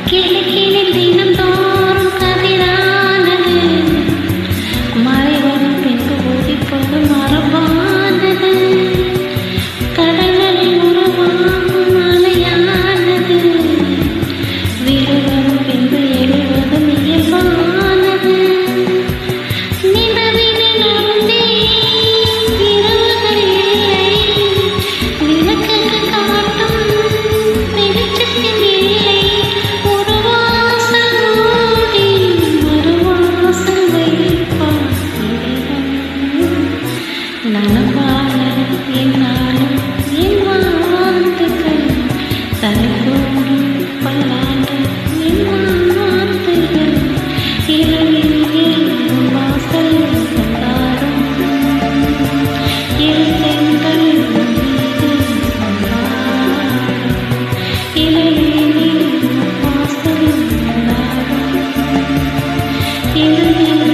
கிளி கிளி தினந்தோறும் கதிரானது மழை வரும் பின்பு ஒதிப்பது மரபானது கடல்களில் உருவாகும் அலையானது விழுவரும் பின்பு எழுவதும் இயல்பானது நிலவினில் அருந்தே இரவுகள் இல்லை விளக்குகள் காட்டும் வெளிச்சத்தில் இல்லை ஒரு வாசல் மூடி மறுவாசல் வைப்பார் இறைவன் நலவாழ என்னாலும் என் வாழ்த்துக்கள் தலைகோடும் பல்லாண்டு என் வாழ்த்துக்கள் இரவில் ஏறும் வாசல் வந்தாரும் இருந்தெங்கள் மீது வந்தாரும் இரவில் ஏறும் வாசல் வந்தாரும் இரவில்